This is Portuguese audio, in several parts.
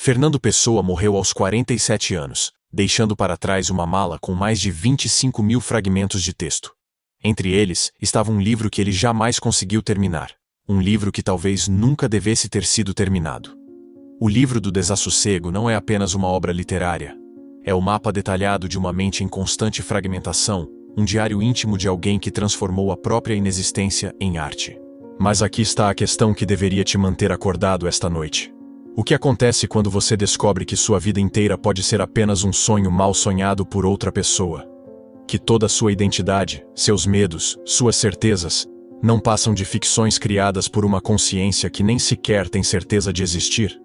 Fernando Pessoa morreu aos 47 anos, deixando para trás uma mala com mais de 25 mil fragmentos de texto. Entre eles, estava um livro que ele jamais conseguiu terminar. Um livro que talvez nunca devesse ter sido terminado. O livro do Desassossego não é apenas uma obra literária. É o mapa detalhado de uma mente em constante fragmentação, um diário íntimo de alguém que transformou a própria inexistência em arte. Mas aqui está a questão que deveria te manter acordado esta noite. O que acontece quando você descobre que sua vida inteira pode ser apenas um sonho mal sonhado por outra pessoa? Que toda a sua identidade, seus medos, suas certezas, não passam de ficções criadas por uma consciência que nem sequer tem certeza de existir?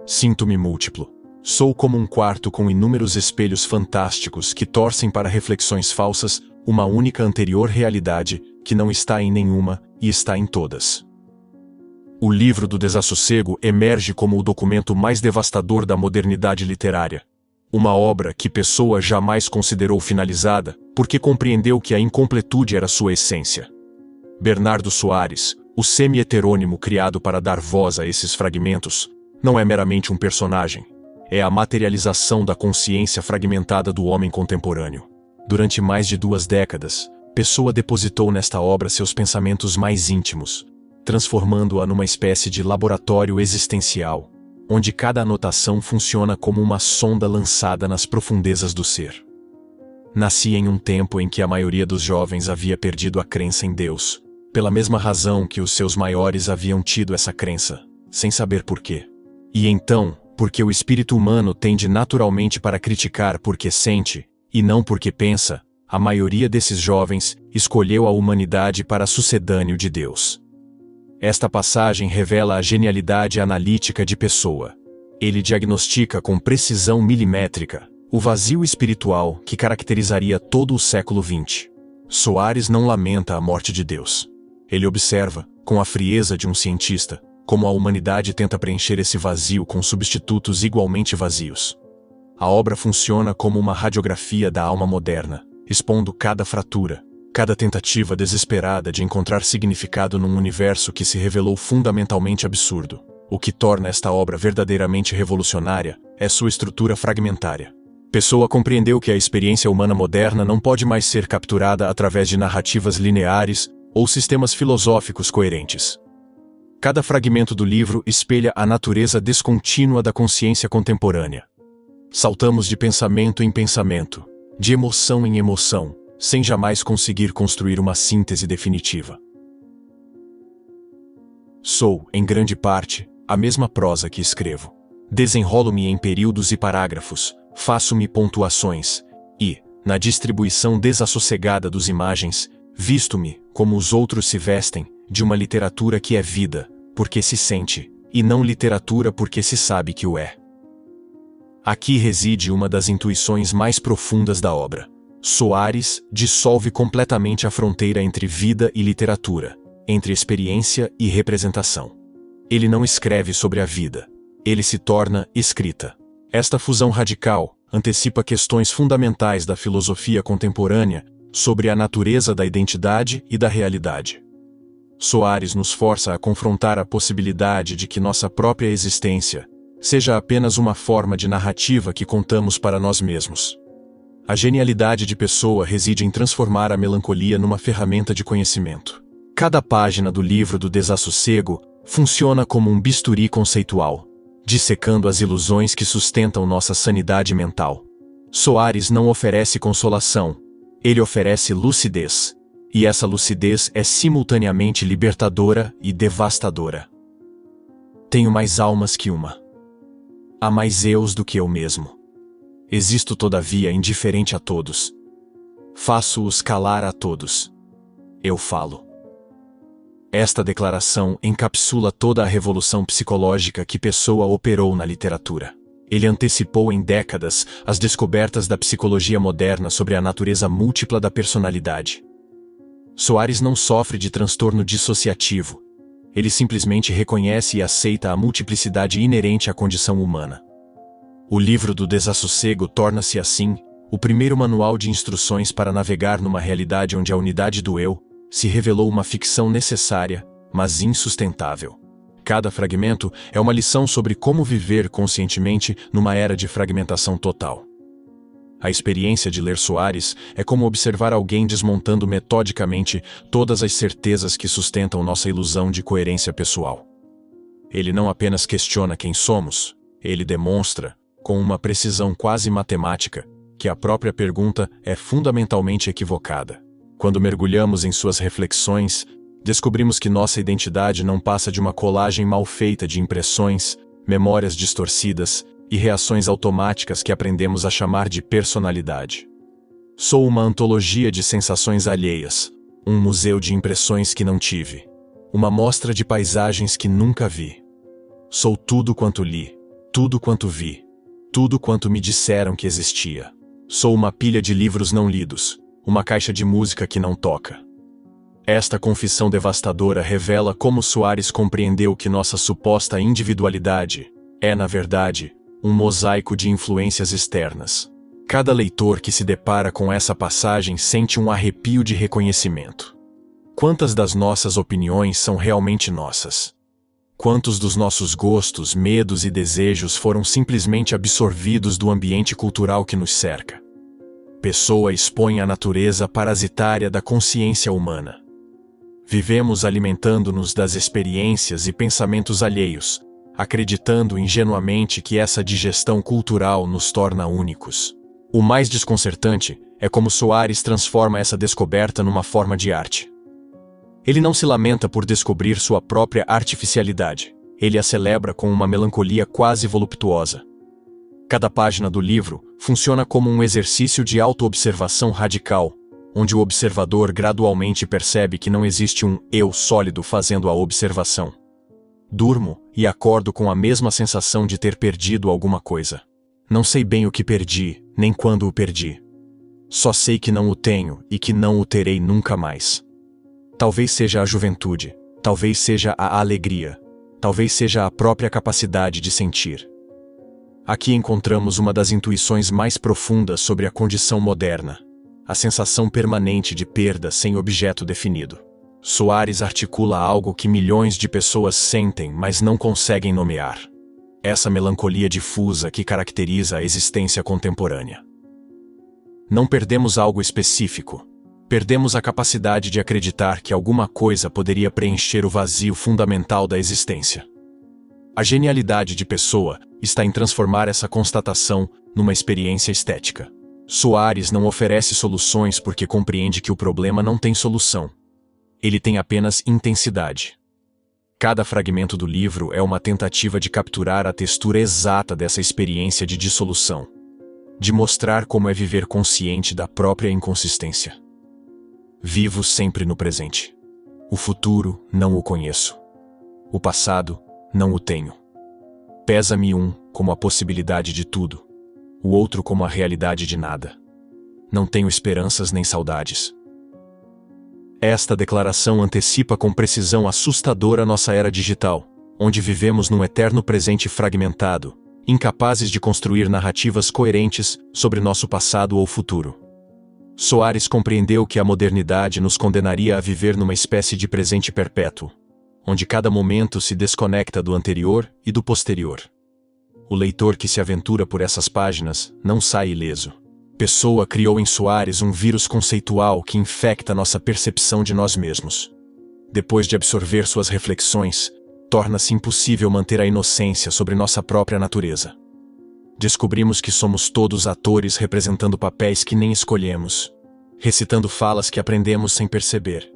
Sinto-me múltiplo. Sou como um quarto com inúmeros espelhos fantásticos que torcem para reflexões falsas, uma única anterior realidade que não está em nenhuma e está em todas. O livro do Desassossego emerge como o documento mais devastador da modernidade literária. Uma obra que Pessoa jamais considerou finalizada, porque compreendeu que a incompletude era sua essência. Bernardo Soares, o semi-heterônimo criado para dar voz a esses fragmentos, não é meramente um personagem. É a materialização da consciência fragmentada do homem contemporâneo. Durante mais de 2 décadas, Pessoa depositou nesta obra seus pensamentos mais íntimos, transformando-a numa espécie de laboratório existencial, onde cada anotação funciona como uma sonda lançada nas profundezas do ser. Nasci em um tempo em que a maioria dos jovens havia perdido a crença em Deus, pela mesma razão que os seus maiores haviam tido essa crença, sem saber por quê. E então, porque o espírito humano tende naturalmente para criticar porque sente, e não porque pensa, a maioria desses jovens escolheu a humanidade para sucedâneo de Deus. Esta passagem revela a genialidade analítica de Pessoa. Ele diagnostica com precisão milimétrica o vazio espiritual que caracterizaria todo o século XX. Soares não lamenta a morte de Deus. Ele observa, com a frieza de um cientista, como a humanidade tenta preencher esse vazio com substitutos igualmente vazios. A obra funciona como uma radiografia da alma moderna, expondo cada fratura, cada tentativa desesperada de encontrar significado num universo que se revelou fundamentalmente absurdo. O que torna esta obra verdadeiramente revolucionária é sua estrutura fragmentária. Pessoa compreendeu que a experiência humana moderna não pode mais ser capturada através de narrativas lineares ou sistemas filosóficos coerentes. Cada fragmento do livro espelha a natureza descontínua da consciência contemporânea. Saltamos de pensamento em pensamento, de emoção em emoção, sem jamais conseguir construir uma síntese definitiva. Sou, em grande parte, a mesma prosa que escrevo. Desenrolo-me em períodos e parágrafos, faço-me pontuações, e, na distribuição desassossegada dos imagens, visto-me, como os outros se vestem, de uma literatura que é vida, porque se sente, e não literatura porque se sabe que o é. Aqui reside uma das intuições mais profundas da obra. Soares dissolve completamente a fronteira entre vida e literatura, entre experiência e representação. Ele não escreve sobre a vida. Ele se torna escrita. Esta fusão radical antecipa questões fundamentais da filosofia contemporânea sobre a natureza da identidade e da realidade. Soares nos força a confrontar a possibilidade de que nossa própria existência seja apenas uma forma de narrativa que contamos para nós mesmos. A genialidade de Pessoa reside em transformar a melancolia numa ferramenta de conhecimento. Cada página do livro do Desassossego funciona como um bisturi conceitual, dissecando as ilusões que sustentam nossa sanidade mental. Soares não oferece consolação, ele oferece lucidez, e essa lucidez é simultaneamente libertadora e devastadora. Tenho mais almas que uma. Há mais eus do que eu mesmo. Existo todavia indiferente a todos. Faço-os calar a todos. Eu falo. Esta declaração encapsula toda a revolução psicológica que Pessoa operou na literatura. Ele antecipou em décadas as descobertas da psicologia moderna sobre a natureza múltipla da personalidade. Soares não sofre de transtorno dissociativo. Ele simplesmente reconhece e aceita a multiplicidade inerente à condição humana. O livro do Desassossego torna-se, assim, o primeiro manual de instruções para navegar numa realidade onde a unidade do eu se revelou uma ficção necessária, mas insustentável. Cada fragmento é uma lição sobre como viver conscientemente numa era de fragmentação total. A experiência de ler Soares é como observar alguém desmontando metodicamente todas as certezas que sustentam nossa ilusão de coerência pessoal. Ele não apenas questiona quem somos, ele demonstra, com uma precisão quase matemática, que a própria pergunta é fundamentalmente equivocada. Quando mergulhamos em suas reflexões, descobrimos que nossa identidade não passa de uma colagem mal feita de impressões, memórias distorcidas e reações automáticas que aprendemos a chamar de personalidade. Sou uma antologia de sensações alheias, um museu de impressões que não tive, uma mostra de paisagens que nunca vi. Sou tudo quanto li, tudo quanto vi, tudo quanto me disseram que existia. Sou uma pilha de livros não lidos, uma caixa de música que não toca. Esta confissão devastadora revela como Soares compreendeu que nossa suposta individualidade é, na verdade, um mosaico de influências externas. Cada leitor que se depara com essa passagem sente um arrepio de reconhecimento. Quantas das nossas opiniões são realmente nossas? Quantos dos nossos gostos, medos e desejos foram simplesmente absorvidos do ambiente cultural que nos cerca? Pessoa expõe a natureza parasitária da consciência humana. Vivemos alimentando-nos das experiências e pensamentos alheios, acreditando ingenuamente que essa digestão cultural nos torna únicos. O mais desconcertante é como Soares transforma essa descoberta numa forma de arte. Ele não se lamenta por descobrir sua própria artificialidade. Ele a celebra com uma melancolia quase voluptuosa. Cada página do livro funciona como um exercício de autoobservação radical, onde o observador gradualmente percebe que não existe um eu sólido fazendo a observação. Durmo e acordo com a mesma sensação de ter perdido alguma coisa. Não sei bem o que perdi, nem quando o perdi. Só sei que não o tenho e que não o terei nunca mais. Talvez seja a juventude, talvez seja a alegria, talvez seja a própria capacidade de sentir. Aqui encontramos uma das intuições mais profundas sobre a condição moderna, a sensação permanente de perda sem objeto definido. Soares articula algo que milhões de pessoas sentem, mas não conseguem nomear. Essa melancolia difusa que caracteriza a existência contemporânea. Não perdemos algo específico. Perdemos a capacidade de acreditar que alguma coisa poderia preencher o vazio fundamental da existência. A genialidade de Pessoa está em transformar essa constatação numa experiência estética. Soares não oferece soluções porque compreende que o problema não tem solução. Ele tem apenas intensidade. Cada fragmento do livro é uma tentativa de capturar a textura exata dessa experiência de dissolução, de mostrar como é viver consciente da própria inconsistência. Vivo sempre no presente. O futuro não o conheço. O passado não o tenho. Pesa-me um como a possibilidade de tudo, o outro como a realidade de nada. Não tenho esperanças nem saudades. Esta declaração antecipa com precisão assustadora nossa era digital, onde vivemos num eterno presente fragmentado, incapazes de construir narrativas coerentes sobre nosso passado ou futuro. Soares compreendeu que a modernidade nos condenaria a viver numa espécie de presente perpétuo, onde cada momento se desconecta do anterior e do posterior. O leitor que se aventura por essas páginas não sai ileso. Pessoa criou em Soares um vírus conceitual que infecta nossa percepção de nós mesmos. Depois de absorver suas reflexões, torna-se impossível manter a inocência sobre nossa própria natureza. Descobrimos que somos todos atores representando papéis que nem escolhemos, recitando falas que aprendemos sem perceber,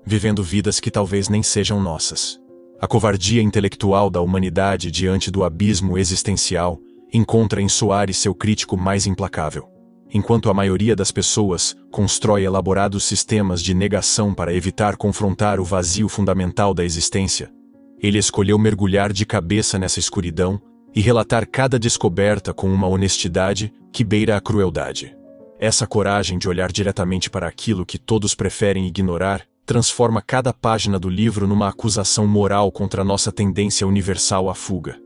vivendo vidas que talvez nem sejam nossas. A covardia intelectual da humanidade diante do abismo existencial encontra em Soares seu crítico mais implacável. Enquanto a maioria das pessoas constrói elaborados sistemas de negação para evitar confrontar o vazio fundamental da existência, ele escolheu mergulhar de cabeça nessa escuridão e relatar cada descoberta com uma honestidade que beira a crueldade. Essa coragem de olhar diretamente para aquilo que todos preferem ignorar transforma cada página do livro numa acusação moral contra nossa tendência universal à fuga.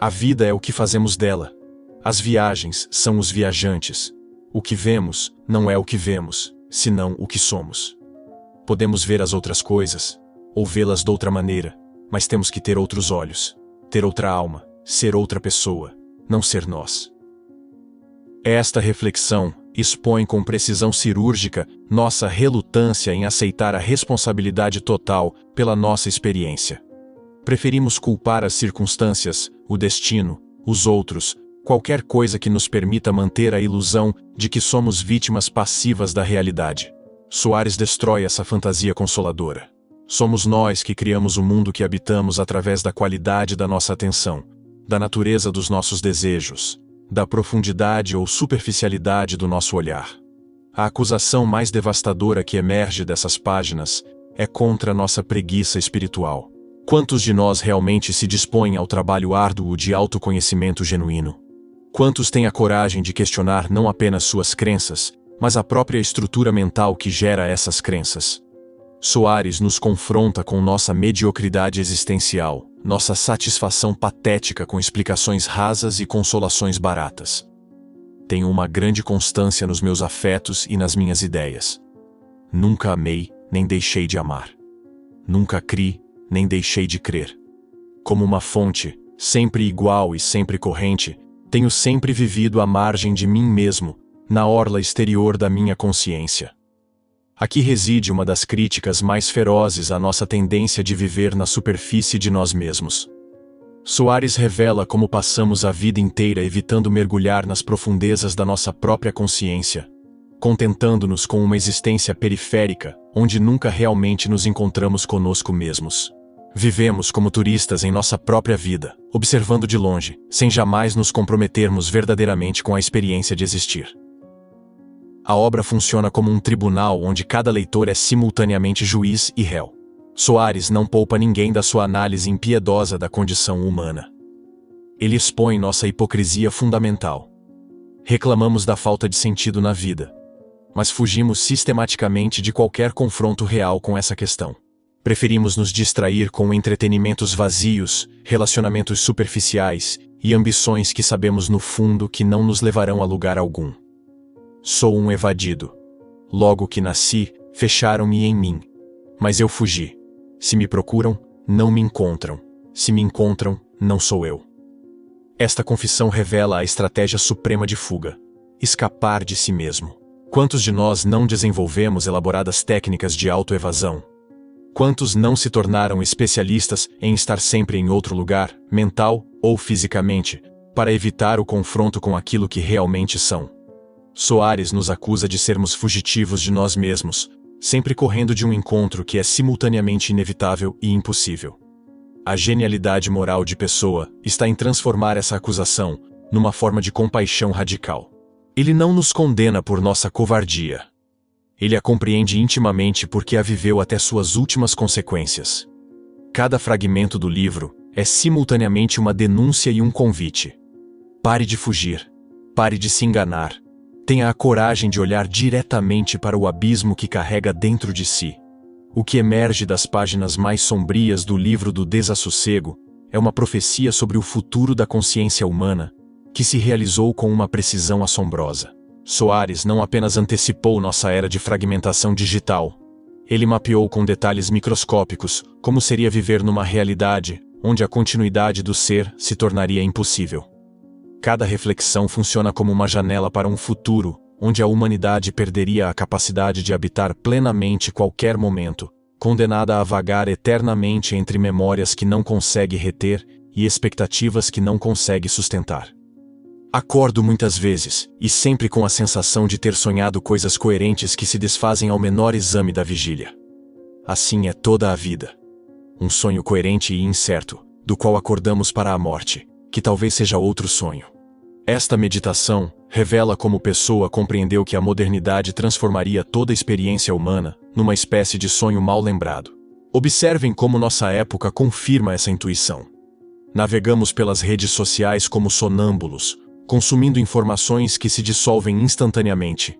A vida é o que fazemos dela. As viagens são os viajantes. O que vemos não é o que vemos, senão o que somos. Podemos ver as outras coisas, ou vê-las de outra maneira, mas temos que ter outros olhos, ter outra alma, ser outra pessoa, não ser nós. Esta reflexão expõe com precisão cirúrgica nossa relutância em aceitar a responsabilidade total pela nossa experiência. Preferimos culpar as circunstâncias, o destino, os outros, qualquer coisa que nos permita manter a ilusão de que somos vítimas passivas da realidade. Soares destrói essa fantasia consoladora. Somos nós que criamos o mundo que habitamos através da qualidade da nossa atenção, da natureza dos nossos desejos, da profundidade ou superficialidade do nosso olhar. A acusação mais devastadora que emerge dessas páginas é contra nossa preguiça espiritual. Quantos de nós realmente se dispõem ao trabalho árduo de autoconhecimento genuíno? Quantos têm a coragem de questionar não apenas suas crenças, mas a própria estrutura mental que gera essas crenças? Soares nos confronta com nossa mediocridade existencial, nossa satisfação patética com explicações rasas e consolações baratas. Tenho uma grande constância nos meus afetos e nas minhas ideias. Nunca amei, nem deixei de amar. Nunca criei, nem deixei de crer. Como uma fonte, sempre igual e sempre corrente, tenho sempre vivido à margem de mim mesmo, na orla exterior da minha consciência. Aqui reside uma das críticas mais ferozes à nossa tendência de viver na superfície de nós mesmos. Soares revela como passamos a vida inteira evitando mergulhar nas profundezas da nossa própria consciência, contentando-nos com uma existência periférica, onde nunca realmente nos encontramos conosco mesmos. Vivemos como turistas em nossa própria vida, observando de longe, sem jamais nos comprometermos verdadeiramente com a experiência de existir. A obra funciona como um tribunal onde cada leitor é simultaneamente juiz e réu. Soares não poupa ninguém da sua análise impiedosa da condição humana. Ele expõe nossa hipocrisia fundamental. Reclamamos da falta de sentido na vida, mas fugimos sistematicamente de qualquer confronto real com essa questão. Preferimos nos distrair com entretenimentos vazios, relacionamentos superficiais e ambições que sabemos no fundo que não nos levarão a lugar algum. Sou um evadido. Logo que nasci, fecharam-me em mim. Mas eu fugi. Se me procuram, não me encontram. Se me encontram, não sou eu. Esta confissão revela a estratégia suprema de fuga: escapar de si mesmo. Quantos de nós não desenvolvemos elaboradas técnicas de autoevasão? Quantos não se tornaram especialistas em estar sempre em outro lugar, mental ou fisicamente, para evitar o confronto com aquilo que realmente são? Soares nos acusa de sermos fugitivos de nós mesmos, sempre correndo de um encontro que é simultaneamente inevitável e impossível. A genialidade moral de Pessoa está em transformar essa acusação numa forma de compaixão radical. Ele não nos condena por nossa covardia. Ele a compreende intimamente porque a viveu até suas últimas consequências. Cada fragmento do livro é simultaneamente uma denúncia e um convite. Pare de fugir. Pare de se enganar. Tenha a coragem de olhar diretamente para o abismo que carrega dentro de si. O que emerge das páginas mais sombrias do livro do Desassossego é uma profecia sobre o futuro da consciência humana, que se realizou com uma precisão assombrosa. Soares não apenas antecipou nossa era de fragmentação digital. Ele mapeou com detalhes microscópicos como seria viver numa realidade onde a continuidade do ser se tornaria impossível. Cada reflexão funciona como uma janela para um futuro, onde a humanidade perderia a capacidade de habitar plenamente qualquer momento, condenada a vagar eternamente entre memórias que não consegue reter e expectativas que não consegue sustentar. Acordo muitas vezes, e sempre com a sensação de ter sonhado coisas coerentes que se desfazem ao menor exame da vigília. Assim é toda a vida. Um sonho coerente e incerto, do qual acordamos para a morte, que talvez seja outro sonho. Esta meditação revela como Pessoa compreendeu que a modernidade transformaria toda a experiência humana numa espécie de sonho mal lembrado. Observem como nossa época confirma essa intuição. Navegamos pelas redes sociais como sonâmbulos, consumindo informações que se dissolvem instantaneamente,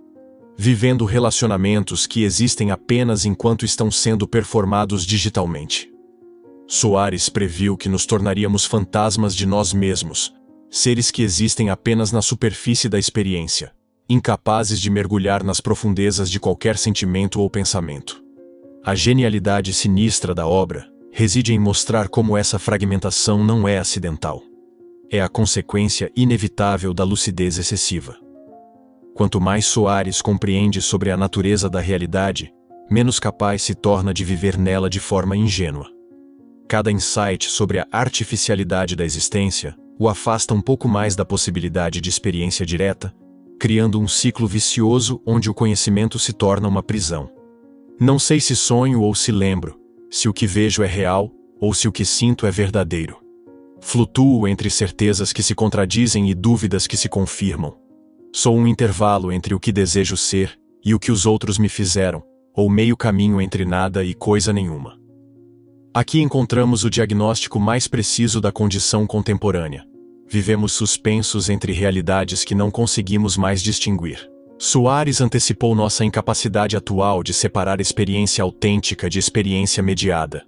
vivendo relacionamentos que existem apenas enquanto estão sendo performados digitalmente. Soares previu que nos tornaríamos fantasmas de nós mesmos, seres que existem apenas na superfície da experiência, incapazes de mergulhar nas profundezas de qualquer sentimento ou pensamento. A genialidade sinistra da obra reside em mostrar como essa fragmentação não é acidental. É a consequência inevitável da lucidez excessiva. Quanto mais Soares compreende sobre a natureza da realidade, menos capaz se torna de viver nela de forma ingênua. Cada insight sobre a artificialidade da existência o afasta um pouco mais da possibilidade de experiência direta, criando um ciclo vicioso onde o conhecimento se torna uma prisão. Não sei se sonho ou se lembro, se o que vejo é real ou se o que sinto é verdadeiro. Flutuo entre certezas que se contradizem e dúvidas que se confirmam. Sou um intervalo entre o que desejo ser e o que os outros me fizeram, ou meio caminho entre nada e coisa nenhuma. Aqui encontramos o diagnóstico mais preciso da condição contemporânea. Vivemos suspensos entre realidades que não conseguimos mais distinguir. Soares antecipou nossa incapacidade atual de separar experiência autêntica de experiência mediada,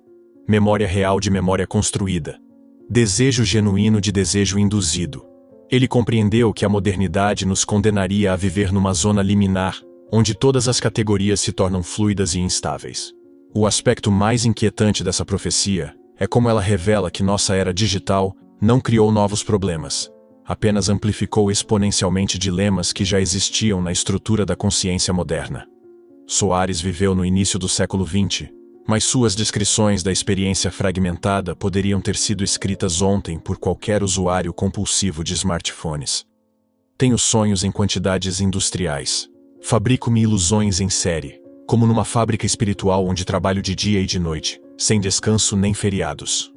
memória real de memória construída, desejo genuíno de desejo induzido. Ele compreendeu que a modernidade nos condenaria a viver numa zona liminar, onde todas as categorias se tornam fluidas e instáveis. O aspecto mais inquietante dessa profecia é como ela revela que nossa era digital não criou novos problemas, apenas amplificou exponencialmente dilemas que já existiam na estrutura da consciência moderna. Soares viveu no início do século XX, mas suas descrições da experiência fragmentada poderiam ter sido escritas ontem por qualquer usuário compulsivo de smartphones. Tenho sonhos em quantidades industriais. Fabrico-me ilusões em série, como numa fábrica espiritual onde trabalho de dia e de noite, sem descanso nem feriados.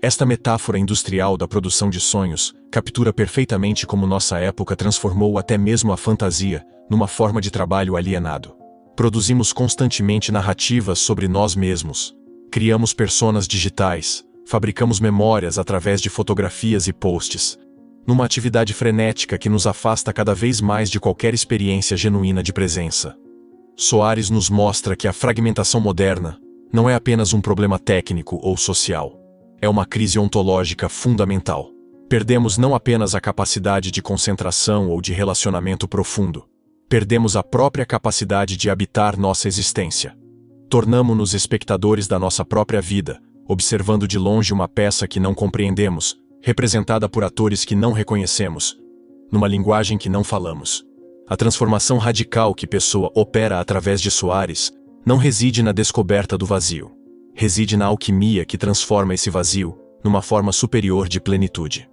Esta metáfora industrial da produção de sonhos captura perfeitamente como nossa época transformou até mesmo a fantasia numa forma de trabalho alienado. Produzimos constantemente narrativas sobre nós mesmos, criamos personas digitais, fabricamos memórias através de fotografias e posts, numa atividade frenética que nos afasta cada vez mais de qualquer experiência genuína de presença. Soares nos mostra que a fragmentação moderna não é apenas um problema técnico ou social. É uma crise ontológica fundamental. Perdemos não apenas a capacidade de concentração ou de relacionamento profundo. Perdemos a própria capacidade de habitar nossa existência. Tornamo-nos espectadores da nossa própria vida, observando de longe uma peça que não compreendemos, representada por atores que não reconhecemos, numa linguagem que não falamos. A transformação radical que Pessoa opera através de Soares não reside na descoberta do vazio. Reside na alquimia que transforma esse vazio numa forma superior de plenitude.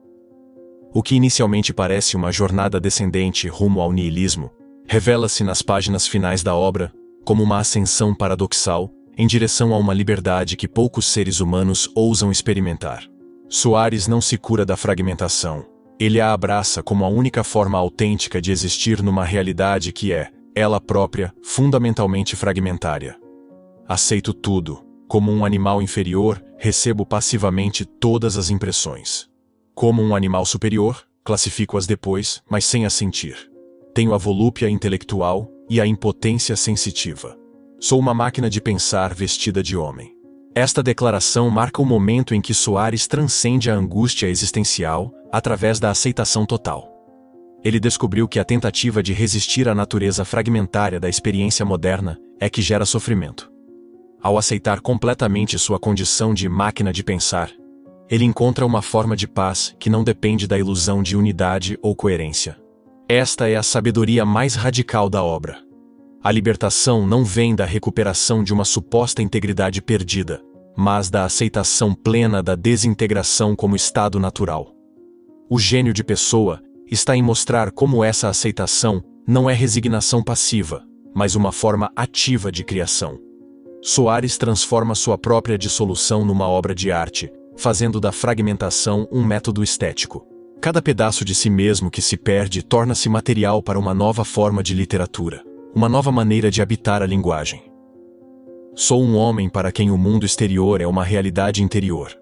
O que inicialmente parece uma jornada descendente rumo ao niilismo, revela-se nas páginas finais da obra como uma ascensão paradoxal em direção a uma liberdade que poucos seres humanos ousam experimentar. Soares não se cura da fragmentação. Ele a abraça como a única forma autêntica de existir numa realidade que é, ela própria, fundamentalmente fragmentária. Aceito tudo. Como um animal inferior, recebo passivamente todas as impressões. Como um animal superior, classifico-as depois, mas sem as sentir. Tenho a volúpia intelectual e a impotência sensitiva. Sou uma máquina de pensar vestida de homem. Esta declaração marca o momento em que Soares transcende a angústia existencial através da aceitação total. Ele descobriu que a tentativa de resistir à natureza fragmentária da experiência moderna é que gera sofrimento. Ao aceitar completamente sua condição de máquina de pensar, ele encontra uma forma de paz que não depende da ilusão de unidade ou coerência. Esta é a sabedoria mais radical da obra. A libertação não vem da recuperação de uma suposta integridade perdida, mas da aceitação plena da desintegração como estado natural. O gênio de Pessoa está em mostrar como essa aceitação não é resignação passiva, mas uma forma ativa de criação. Soares transforma sua própria dissolução numa obra de arte, fazendo da fragmentação um método estético. Cada pedaço de si mesmo que se perde torna-se material para uma nova forma de literatura, uma nova maneira de habitar a linguagem. Sou um homem para quem o mundo exterior é uma realidade interior.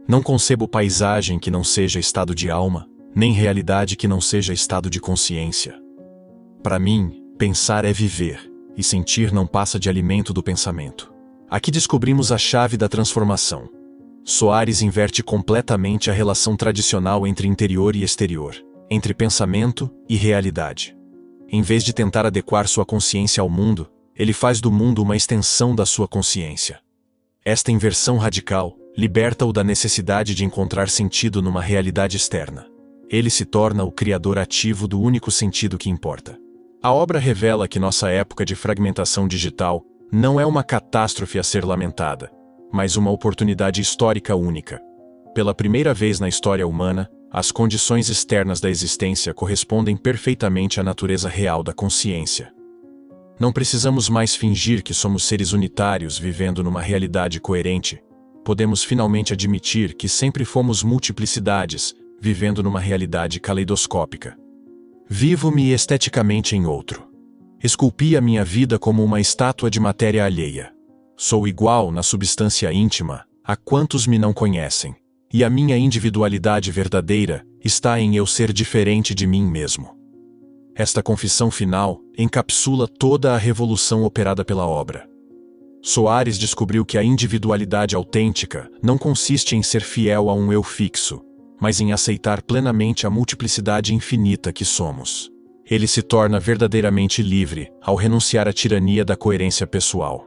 Não concebo paisagem que não seja estado de alma, nem realidade que não seja estado de consciência. Para mim, pensar é viver, e sentir não passa de alimento do pensamento. Aqui descobrimos a chave da transformação. Soares inverte completamente a relação tradicional entre interior e exterior, entre pensamento e realidade. Em vez de tentar adequar sua consciência ao mundo, Ele faz do mundo uma extensão da sua consciência. Esta inversão radical liberta-o da necessidade de encontrar sentido numa realidade externa. Ele se torna o criador ativo do único sentido que importa. A obra revela que nossa época de fragmentação digital não é uma catástrofe a ser lamentada, mas uma oportunidade histórica única. Pela primeira vez na história humana, as condições externas da existência correspondem perfeitamente à natureza real da consciência. Não precisamos mais fingir que somos seres unitários vivendo numa realidade coerente. Podemos finalmente admitir que sempre fomos multiplicidades, vivendo numa realidade caleidoscópica. Vivo-me esteticamente em outro. Esculpi a minha vida como uma estátua de matéria alheia. Sou igual na substância íntima a quantos me não conhecem, e a minha individualidade verdadeira está em eu ser diferente de mim mesmo. Esta confissão final encapsula toda a revolução operada pela obra. Soares descobriu que a individualidade autêntica não consiste em ser fiel a um eu fixo, mas em aceitar plenamente a multiplicidade infinita que somos. Ele se torna verdadeiramente livre ao renunciar à tirania da coerência pessoal.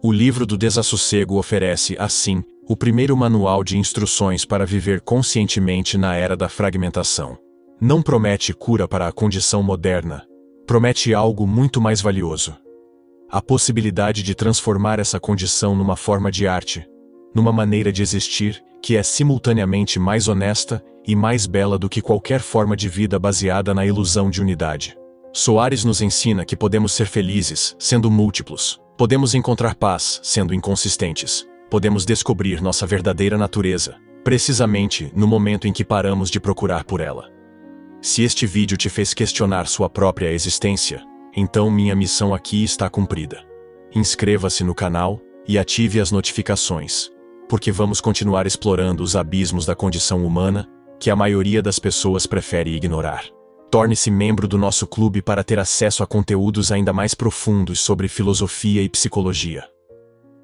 O livro do Desassossego oferece, assim, o primeiro manual de instruções para viver conscientemente na era da fragmentação. Não promete cura para a condição moderna, promete algo muito mais valioso. A possibilidade de transformar essa condição numa forma de arte, numa maneira de existir que é simultaneamente mais honesta e mais bela do que qualquer forma de vida baseada na ilusão de unidade. Soares nos ensina que podemos ser felizes, sendo múltiplos, podemos encontrar paz, sendo inconsistentes, podemos descobrir nossa verdadeira natureza, precisamente no momento em que paramos de procurar por ela. Se este vídeo te fez questionar sua própria existência, então minha missão aqui está cumprida. Inscreva-se no canal e ative as notificações, porque vamos continuar explorando os abismos da condição humana que a maioria das pessoas prefere ignorar. Torne-se membro do nosso clube para ter acesso a conteúdos ainda mais profundos sobre filosofia e psicologia.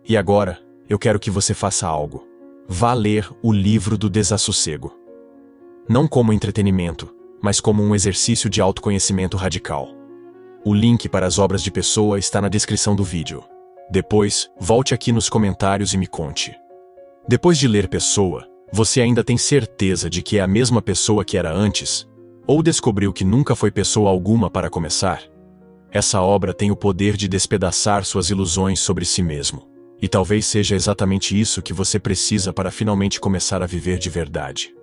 E agora, eu quero que você faça algo. Vá ler o livro do Desassossego. Não como entretenimento, mas como um exercício de autoconhecimento radical. O link para as obras de Pessoa está na descrição do vídeo. Depois, volte aqui nos comentários e me conte. Depois de ler Pessoa, você ainda tem certeza de que é a mesma pessoa que era antes? Ou descobriu que nunca foi pessoa alguma para começar? Essa obra tem o poder de despedaçar suas ilusões sobre si mesmo. E talvez seja exatamente isso que você precisa para finalmente começar a viver de verdade.